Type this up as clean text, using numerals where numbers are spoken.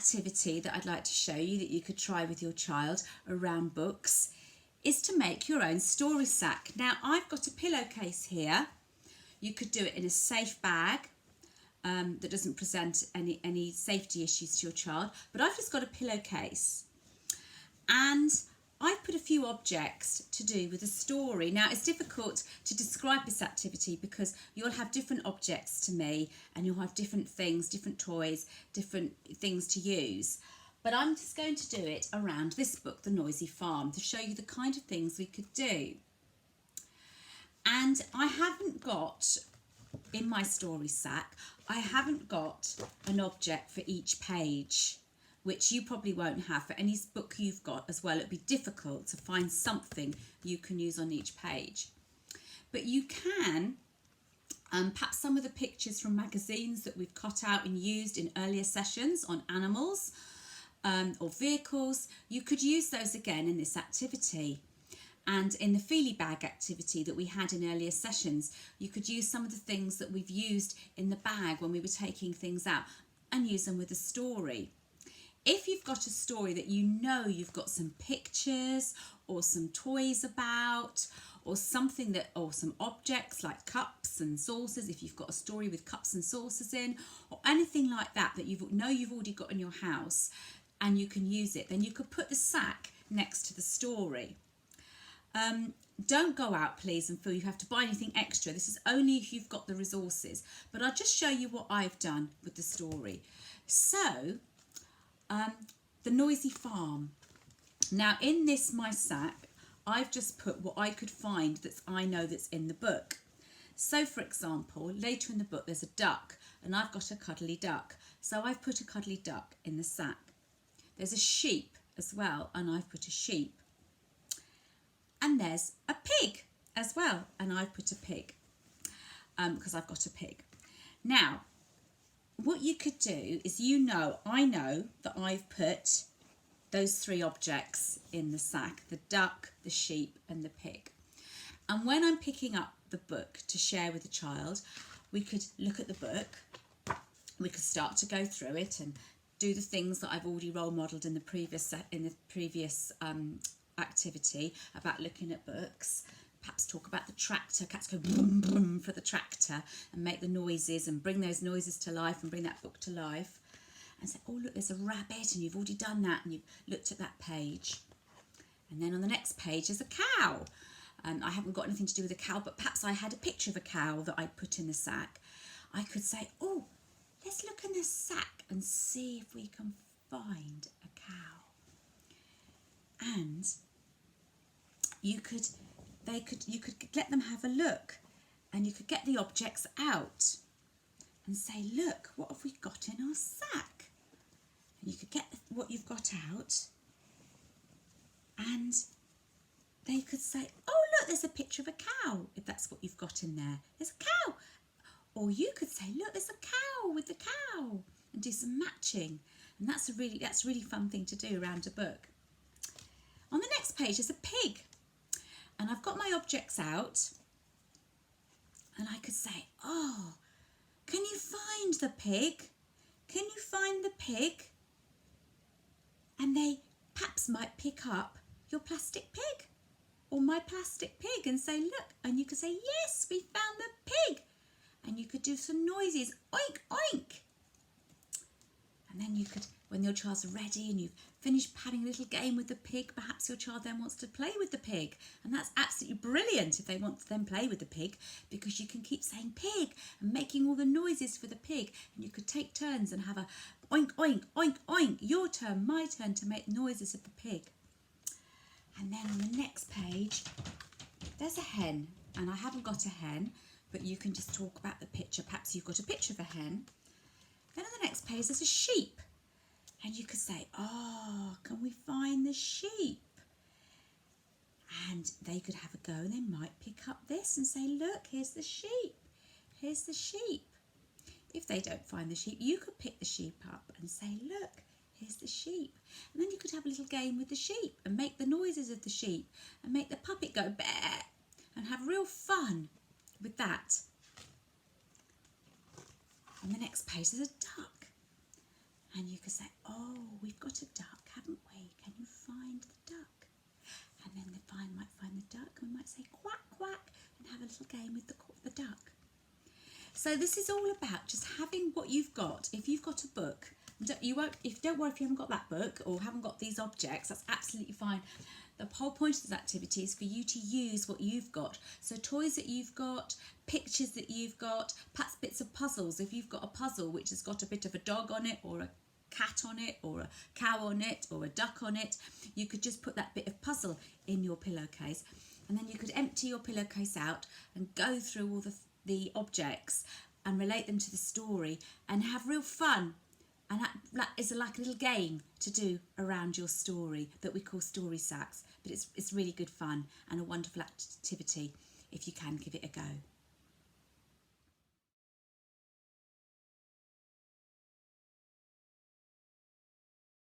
activity that I'd like to show you that you could try with your child around books is to make your own story sack. Now, I've got a pillowcase here. You could do it in a safe bag that doesn't present any safety issues to your child, but I've just got a pillowcase. And I've put a few objects to do with a story. Now, it's difficult to describe this activity because you'll have different objects to me and you'll have different things, different toys, different things to use. But I'm just going to do it around this book, The Noisy Farm, to show you the kind of things we could do. And I haven't got, in my story sack, I haven't got an object for each page, which you probably won't have for any book you've got as well. It'd be difficult to find something you can use on each page. But you can, perhaps some of the pictures from magazines that we've cut out and used in earlier sessions on animals or vehicles, you could use those again in this activity. And in the feely bag activity that we had in earlier sessions, you could use some of the things that we've used in the bag when we were taking things out and use them with a story. If you've got a story that you know you've got some pictures or some toys about or something that, or some objects like cups and saucers, if you've got a story with cups and saucers in, or anything like that that you've already got in your house and you can use it, then you could put the sack next to the story. Don't go out, please, and feel you have to buy anything extra. This is only if you've got the resources. But I'll just show you what I've done with the story. So, The Noisy Farm. Now, in this, my sack, I've just put what I could find that I know that's in the book. So, for example, later in the book, there's a duck, and I've got a cuddly duck. So I've put a cuddly duck in the sack. There's a sheep as well, and I've put a sheep. And there's a pig as well, and I've put a pig because I've got a pig. Now, what you could do is, I know that I've put those three objects in the sack, the duck, the sheep and the pig. And when I'm picking up the book to share with a child, we could look at the book, we could start to go through it and do the things that I've already role modelled in the previous activity about looking at books. Perhaps talk about the tractor, cats go boom boom for the tractor and make the noises and bring those noises to life and bring that book to life. And say, oh look, there's a rabbit, and you've already done that and you've looked at that page. And then on the next page there's a cow. I haven't got anything to do with a cow, but perhaps I had a picture of a cow that I put in the sack. I could say, oh, let's look in this sack and see if we can find a cow. And you could let them have a look, and you could get the objects out and say, look, what have we got in our sack? And you could get what you've got out, and they could say, oh look, there's a picture of a cow, if that's what you've got in there. There's a cow. Or you could say, look, there's a cow with the cow, and do some matching. And that's a really fun thing to do around a book. On the next page is a pig. And I've got my objects out, and I could say, oh, can you find the pig? Can you find the pig? And they perhaps might pick up your plastic pig or my plastic pig and say, look, and you could say, yes, we found the pig. And you could do some noises, oink, oink. And then you could, when your child's ready and you've finished having a little game with the pig, perhaps your child then wants to play with the pig. And that's absolutely brilliant if they want to then play with the pig, because you can keep saying pig and making all the noises for the pig. And you could take turns and have a oink, oink, oink, oink, your turn, my turn, to make noises of the pig. And then on the next page, there's a hen. And I haven't got a hen, but you can just talk about the picture. Perhaps you've got a picture of a hen. Then on the next page, there's a sheep. And you could say, oh, can we find the sheep? And they could have a go, and they might pick up this and say, look, here's the sheep. Here's the sheep. If they don't find the sheep, you could pick the sheep up and say, look, here's the sheep. And then you could have a little game with the sheep and make the noises of the sheep and make the puppet go bear and have real fun with that. On the next page, there's a duck. And you could say, oh, we've got a duck, haven't we? Can you find the duck? And then the vine might find the duck, and we might say quack, quack, and have a little game with the duck. So this is all about just having what you've got. If you've got a book, don't worry if you haven't got that book or haven't got these objects, that's absolutely fine. The whole point of this activity is for you to use what you've got. So toys that you've got, pictures that you've got, perhaps bits of puzzles. If you've got a puzzle which has got a bit of a dog on it, or a cat on it, or a cow on it, or a duck on it, you could just put that bit of puzzle in your pillowcase, and then you could empty your pillowcase out and go through all the objects and relate them to the story and have real fun. And that is like a little game to do around your story that we call story sacks. But it's really good fun and a wonderful activity if you can give it a go.